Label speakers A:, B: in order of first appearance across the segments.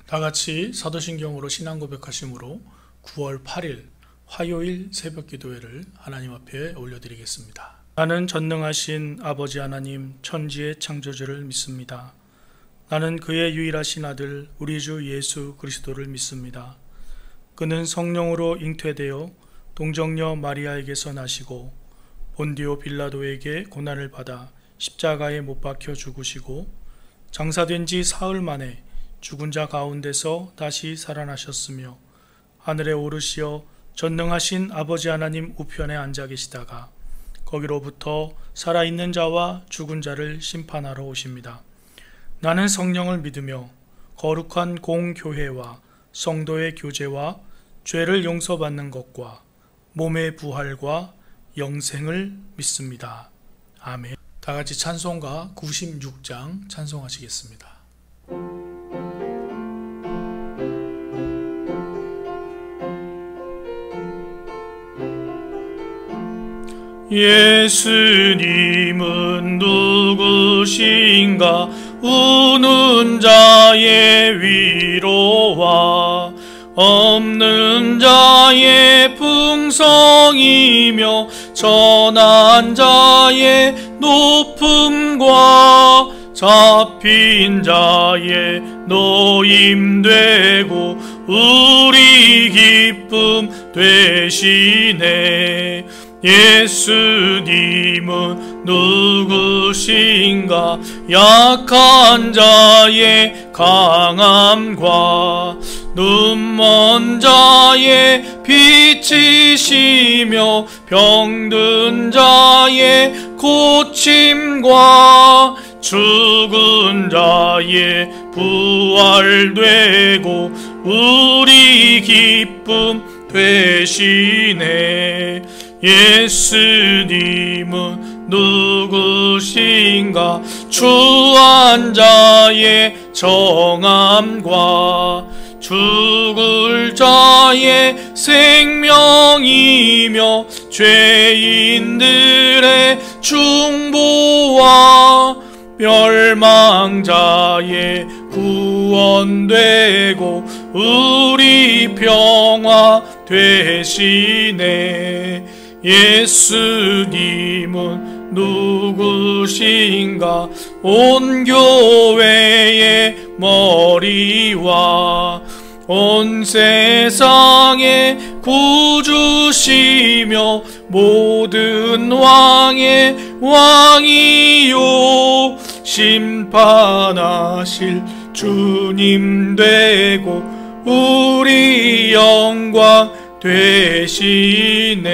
A: 다 같이 사도신경으로 신앙 고백하심으로 9월 8일 화요일 새벽 기도회를 하나님 앞에 올려드리겠습니다. 나는 전능하신 아버지 하나님 천지의 창조주를 믿습니다. 나는 그의 유일하신 아들 우리 주 예수 그리스도를 믿습니다. 그는 성령으로 잉태되어 동정녀 마리아에게서 나시고 본디오 빌라도에게 고난을 받아 십자가에 못 박혀 죽으시고 장사된 지 사흘 만에 죽은 자 가운데서 다시 살아나셨으며 하늘에 오르시어 전능하신 아버지 하나님 우편에 앉아 계시다가 거기로부터 살아있는 자와 죽은 자를 심판하러 오십니다. 나는 성령을 믿으며 거룩한 공교회와 성도의 교제와 죄를 용서받는 것과 몸의 부활과 영생을 믿습니다. 아멘. 다 같이 찬송가 96장 찬송하시겠습니다. 예수님은 누구신가? 우는 자의 위로와 없는 자의 풍성이며 전한 자의 높음과 잡힌 자의 노임되고 우리 기쁨 되시네. 예수님은 누구신가? 약한 자의 강함과 눈먼 자의 빛이시며 병든 자의 고침과 죽은 자의 부활되고 우리 기쁨 되시네. 예수님은 누구신가? 추한 자의 정함과 죽을 자의 생명이며 죄인들의 중보와 멸망자의 구원되고 우리 평화 되시네. 예수님은 누구신가? 온 교회의 머리와 온 세상의 구주시며 모든 왕의 왕이요 심판하실 주님 되고 우리 영광 되시네.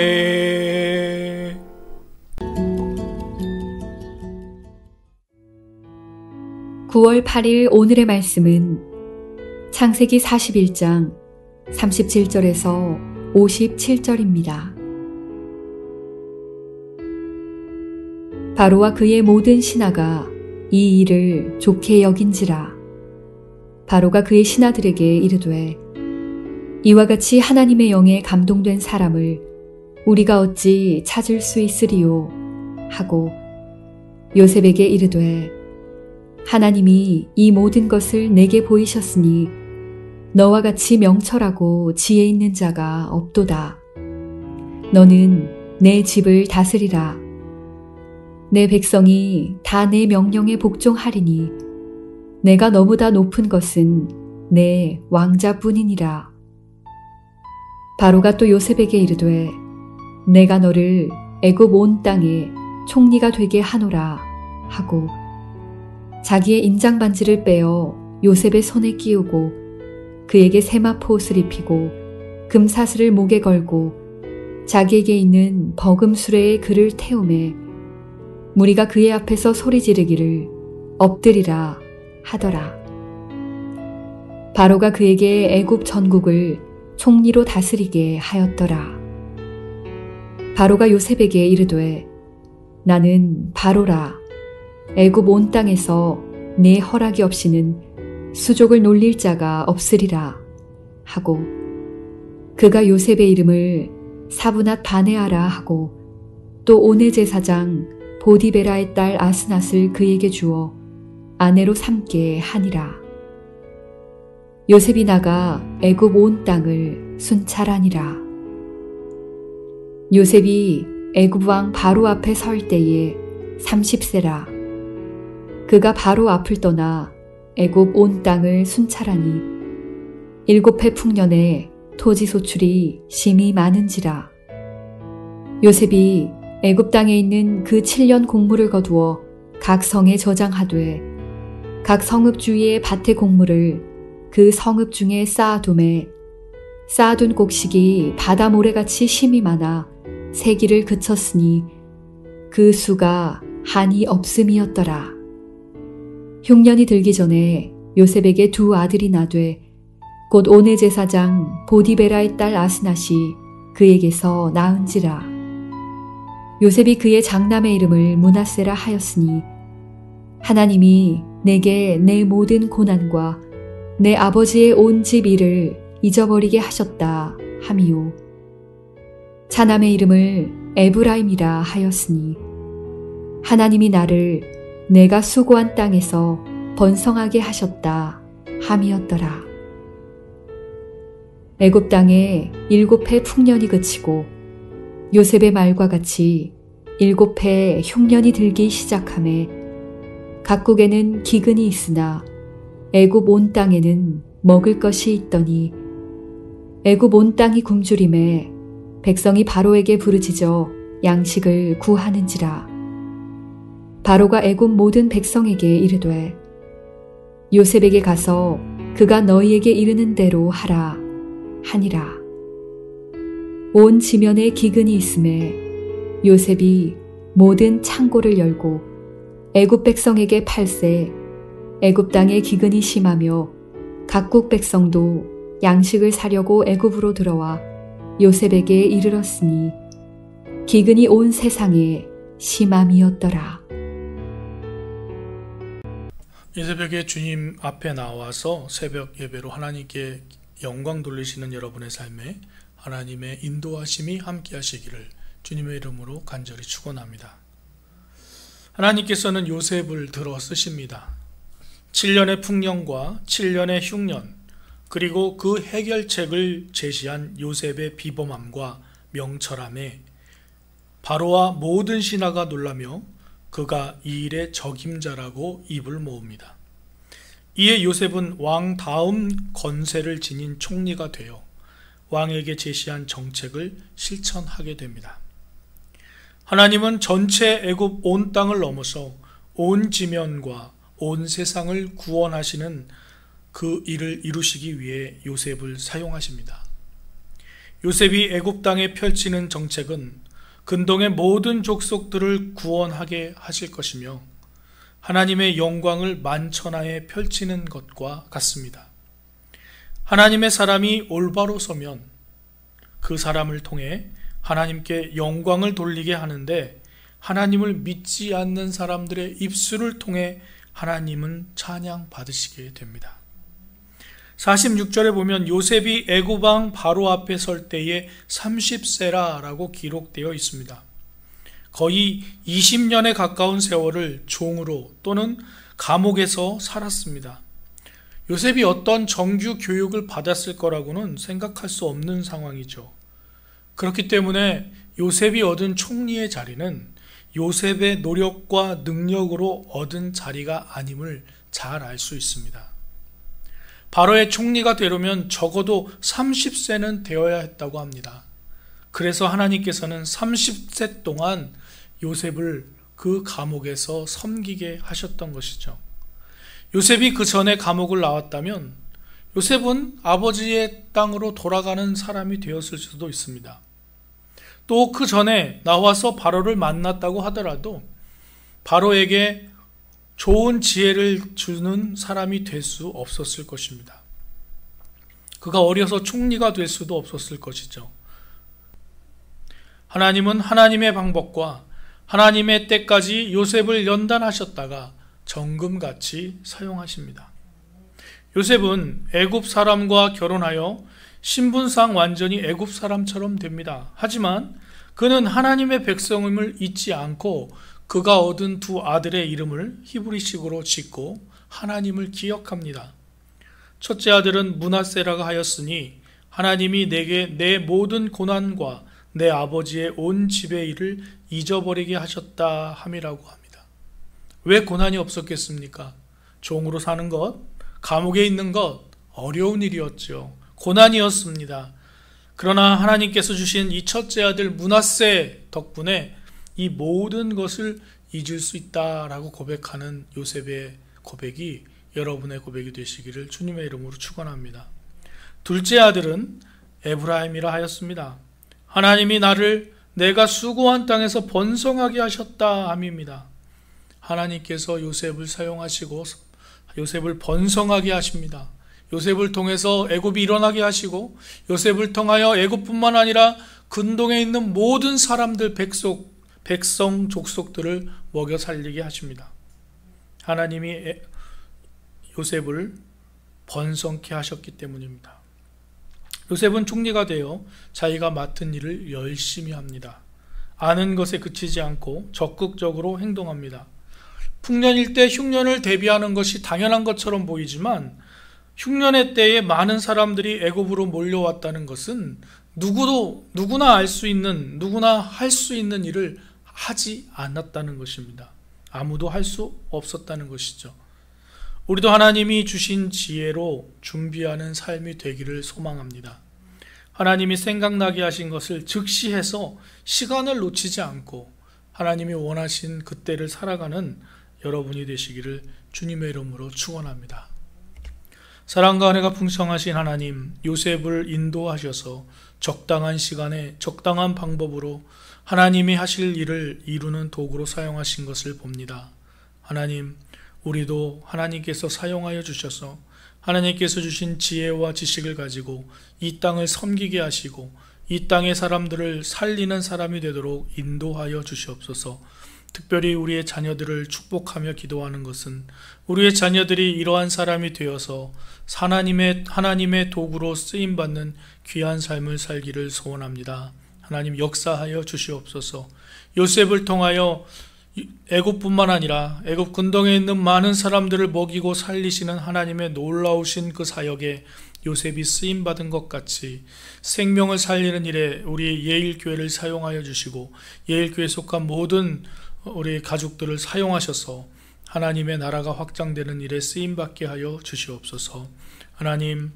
B: (9월 8일) 오늘의 말씀은 창세기 41장 37절에서 57절입니다. 바로와 그의 모든 신하가 이 일을 좋게 여긴지라. 바로가 그의 신하들에게 이르되 이와 같이 하나님의 영에 감동된 사람을 우리가 어찌 찾을 수 있으리요 하고 요셉에게 이르되 하나님이 이 모든 것을 내게 보이셨으니 너와 같이 명철하고 지혜 있는 자가 없도다. 너는 내 집을 다스리라. 내 백성이 다 내 명령에 복종하리니 내가 너보다 높은 것은 내 왕자뿐이니라. 바로가 또 요셉에게 이르되 내가 너를 애굽 온 땅에 총리가 되게 하노라 하고 자기의 인장반지를 빼어 요셉의 손에 끼우고 그에게 세마포 옷을 입히고 금사슬을 목에 걸고 자기에게 있는 버금 수레에 그를 태우매 무리가 그의 앞에서 소리 지르기를 엎드리라 하더라. 바로가 그에게 애굽 전국을 총리로 다스리게 하였더라. 바로가 요셉에게 이르되 나는 바로라. 애굽 온 땅에서 내 허락이 없이는 수족을 놀릴 자가 없으리라 하고 그가 요셉의 이름을 사브낫 바네아라 하고 또 오네 제사장 보디베라의 딸 아스낫을 그에게 주어 아내로 삼게 하니라. 요셉이 나가 애굽 온 땅을 순찰하니라. 요셉이 애굽 왕 바로 앞에 설 때에 30세라. 그가 바로 앞을 떠나 애굽 온 땅을 순찰하니 7해 풍년에 토지 소출이 심히 많은지라. 요셉이 애굽 땅에 있는 그 7년 곡물을 거두어 각 성에 저장하되 각 성읍 주위의 밭의 곡물을 그 성읍 중에 쌓아둠에 쌓아둔 곡식이 바다 모래같이 심이 많아 세기를 그쳤으니 그 수가 한이 없음이었더라. 흉년이 들기 전에 요셉에게 두 아들이 나되 곧 온의 제사장 보디베라의 딸 아스낫이 그에게서 낳은지라. 요셉이 그의 장남의 이름을 므낫세라 하였으니 하나님이 내게 내 모든 고난과 내 아버지의 온 집 일을 잊어버리게 하셨다 함이요. 차남의 이름을 에브라임이라 하였으니 하나님이 나를 내가 수고한 땅에서 번성하게 하셨다 함이었더라. 애굽 땅에 7해 풍년이 그치고 요셉의 말과 같이 7해 흉년이 들기 시작하매 각국에는 기근이 있으나 애굽 온 땅에는 먹을 것이 있더니 애굽 온 땅이 굶주림에 백성이 바로에게 부르짖어 양식을 구하는지라. 바로가 애굽 모든 백성에게 이르되 요셉에게 가서 그가 너희에게 이르는 대로 하라 하니라. 온 지면에 기근이 있음에 요셉이 모든 창고를 열고 애굽 백성에게 팔세 애굽 땅에 기근이 심하며 각국 백성도 양식을 사려고 애굽으로 들어와 요셉에게 이르렀으니 기근이 온 세상에 심함이었더라.
A: 이 새벽에 주님 앞에 나와서 새벽 예배로 하나님께 영광 돌리시는 여러분의 삶에 하나님의 인도하심이 함께 하시기를 주님의 이름으로 간절히 축원합니다. 하나님께서는 요셉을 들어 쓰십니다. 7년의 풍년과 7년의 흉년, 그리고 그 해결책을 제시한 요셉의 비범함과 명철함에 바로와 모든 신하가 놀라며 그가 이 일의 적임자라고 입을 모읍니다. 이에 요셉은 왕 다음 권세를 지닌 총리가 되어 왕에게 제시한 정책을 실천하게 됩니다. 하나님은 전체 애굽 온 땅을 넘어서 온 지면과 온 세상을 구원하시는 그 일을 이루시기 위해 요셉을 사용하십니다. 요셉이 애굽 땅에 펼치는 정책은 근동의 모든 족속들을 구원하게 하실 것이며 하나님의 영광을 만천하에 펼치는 것과 같습니다. 하나님의 사람이 올바로 서면 그 사람을 통해 하나님께 영광을 돌리게 하는데 하나님을 믿지 않는 사람들의 입술을 통해 하나님은 찬양 받으시게 됩니다. 46절에 보면 요셉이 애굽 왕 바로 앞에 설 때에 30세라라고 기록되어 있습니다. 거의 20년에 가까운 세월을 종으로 또는 감옥에서 살았습니다. 요셉이 어떤 정규 교육을 받았을 거라고는 생각할 수 없는 상황이죠. 그렇기 때문에 요셉이 얻은 총리의 자리는 요셉의 노력과 능력으로 얻은 자리가 아님을 잘 알 수 있습니다. 바로의 총리가 되려면 적어도 30세는 되어야 했다고 합니다. 그래서 하나님께서는 30세 동안 요셉을 그 감옥에서 섬기게 하셨던 것이죠. 요셉이 그 전에 감옥을 나왔다면 요셉은 아버지의 땅으로 돌아가는 사람이 되었을 수도 있습니다. 또 그 전에 나와서 바로를 만났다고 하더라도 바로에게 좋은 지혜를 주는 사람이 될 수 없었을 것입니다. 그가 어려서 총리가 될 수도 없었을 것이죠. 하나님은 하나님의 방법과 하나님의 때까지 요셉을 연단하셨다가 정금같이 사용하십니다. 요셉은 애굽 사람과 결혼하여 신분상 완전히 애굽 사람처럼 됩니다. 하지만 그는 하나님의 백성임을 잊지 않고 그가 얻은 두 아들의 이름을 히브리식으로 짓고 하나님을 기억합니다. 첫째 아들은 므낫세라가 하였으니 하나님이 내게 내 모든 고난과 내 아버지의 온 집의 일을 잊어버리게 하셨다 함이라고 합니다. 왜 고난이 없었겠습니까? 종으로 사는 것, 감옥에 있는 것, 어려운 일이었죠. 고난이었습니다. 그러나 하나님께서 주신 이 첫째 아들 므낫세 덕분에 이 모든 것을 잊을 수 있다라고 고백하는 요셉의 고백이 여러분의 고백이 되시기를 주님의 이름으로 축원합니다. 둘째 아들은 에브라임이라 하였습니다. 하나님이 나를 내가 수고한 땅에서 번성하게 하셨다 함입니다. 하나님께서 요셉을 사용하시고 요셉을 번성하게 하십니다. 요셉을 통해서 애굽이 일어나게 하시고 요셉을 통하여 애굽뿐만 아니라 근동에 있는 모든 사람들 백성 족속들을 먹여 살리게 하십니다. 하나님이 요셉을 번성케 하셨기 때문입니다. 요셉은 총리가 되어 자기가 맡은 일을 열심히 합니다. 아는 것에 그치지 않고 적극적으로 행동합니다. 풍년일 때 흉년을 대비하는 것이 당연한 것처럼 보이지만 흉년의 때에 많은 사람들이 애굽으로 몰려왔다는 것은 누구나 알 수 있는, 누구나 할 수 있는 일을 하지 않았다는 것입니다. 아무도 할 수 없었다는 것이죠. 우리도 하나님이 주신 지혜로 준비하는 삶이 되기를 소망합니다. 하나님이 생각나게 하신 것을 즉시해서 시간을 놓치지 않고 하나님이 원하신 그때를 살아가는 여러분이 되시기를 주님의 이름으로 축원합니다. 사랑과 은혜가 풍성하신 하나님, 요셉을 인도하셔서 적당한 시간에 적당한 방법으로 하나님이 하실 일을 이루는 도구로 사용하신 것을 봅니다. 하나님, 우리도 하나님께서 사용하여 주셔서 하나님께서 주신 지혜와 지식을 가지고 이 땅을 섬기게 하시고 이 땅의 사람들을 살리는 사람이 되도록 인도하여 주시옵소서. 특별히 우리의 자녀들을 축복하며 기도하는 것은 우리의 자녀들이 이러한 사람이 되어서 하나님의 도구로 쓰임받는 귀한 삶을 살기를 소원합니다. 하나님 역사하여 주시옵소서. 요셉을 통하여 애굽뿐만 아니라 애굽 근동에 있는 많은 사람들을 먹이고 살리시는 하나님의 놀라우신 그 사역에 요셉이 쓰임받은 것 같이 생명을 살리는 일에 우리 예일교회를 사용하여 주시고 예일교회에 속한 모든 우리 가족들을 사용하셔서 하나님의 나라가 확장되는 일에 쓰임받게 하여 주시옵소서. 하나님,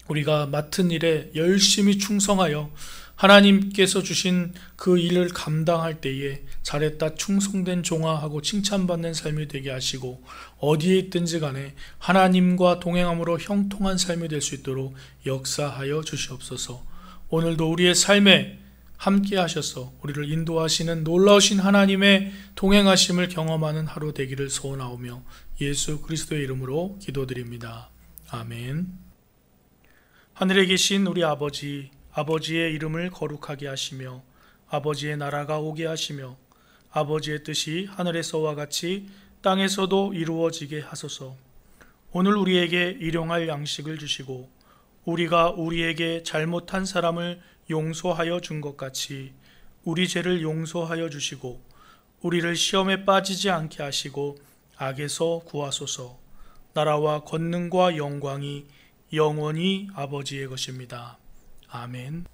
A: 우리가 맡은 일에 열심히 충성하여 하나님께서 주신 그 일을 감당할 때에 잘했다, 충성된 종아하고 칭찬받는 삶이 되게 하시고 어디에 있든지 간에 하나님과 동행함으로 형통한 삶이 될 수 있도록 역사하여 주시옵소서. 오늘도 우리의 삶에 함께 하셔서 우리를 인도하시는 놀라우신 하나님의 동행하심을 경험하는 하루 되기를 소원하오며 예수 그리스도의 이름으로 기도드립니다. 아멘. 하늘에 계신 우리 아버지, 아버지의 이름을 거룩하게 하시며 아버지의 나라가 오게 하시며 아버지의 뜻이 하늘에서와 같이 땅에서도 이루어지게 하소서. 오늘 우리에게 일용할 양식을 주시고 우리가 우리에게 잘못한 사람을 용서하여 준 것 같이 우리 죄를 용서하여 주시고 우리를 시험에 빠지지 않게 하시고 악에서 구하소서. 나라와 권능과 영광이 영원히 아버지의 것입니다. 아멘.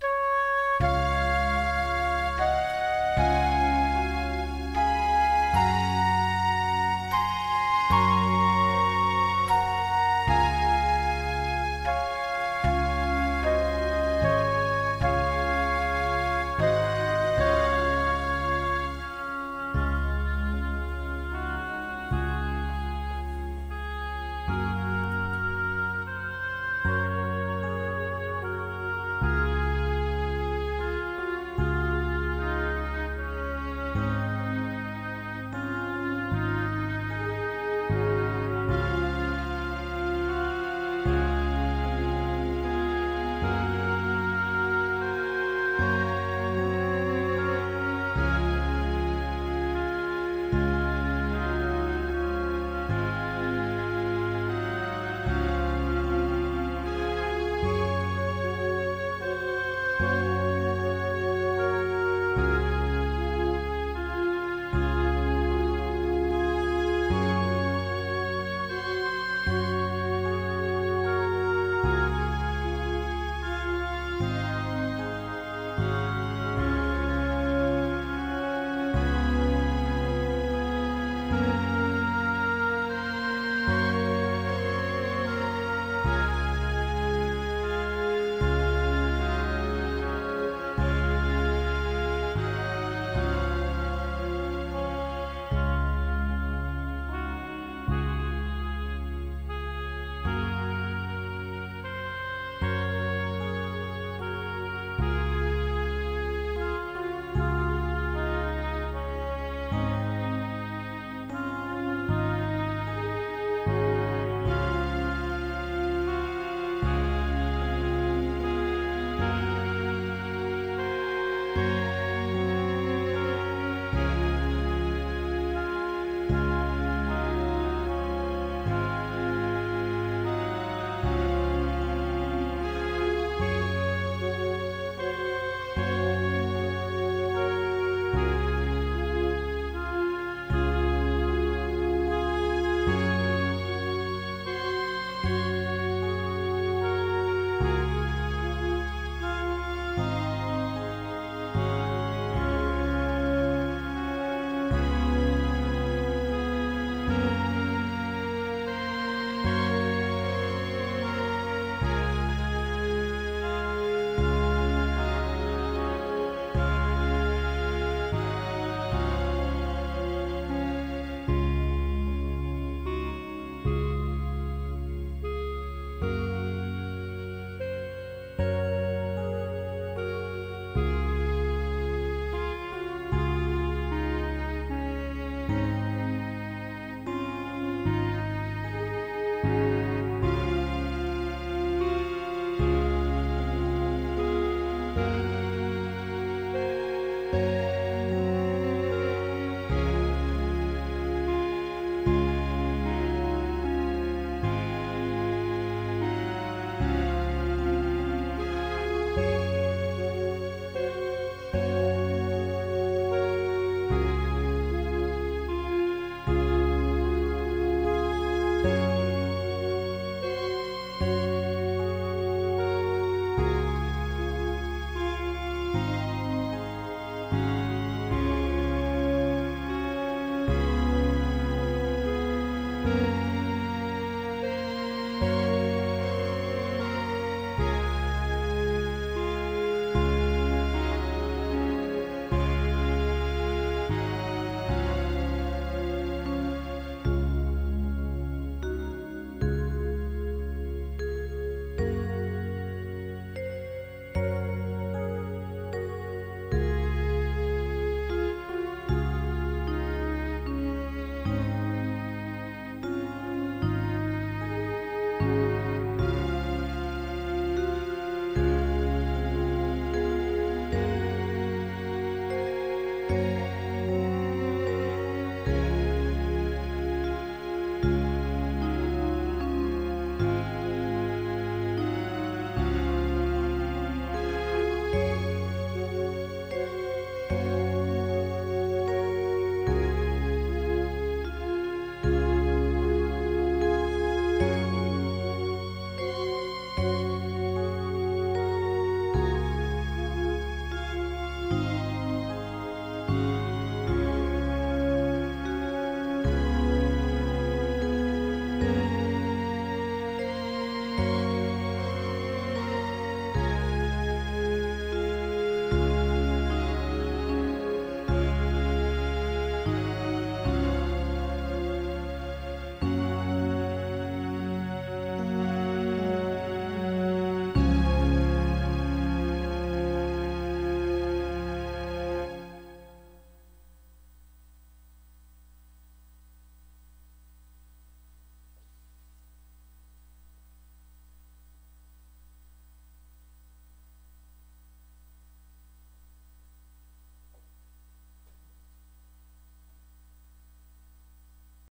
A: 아멘.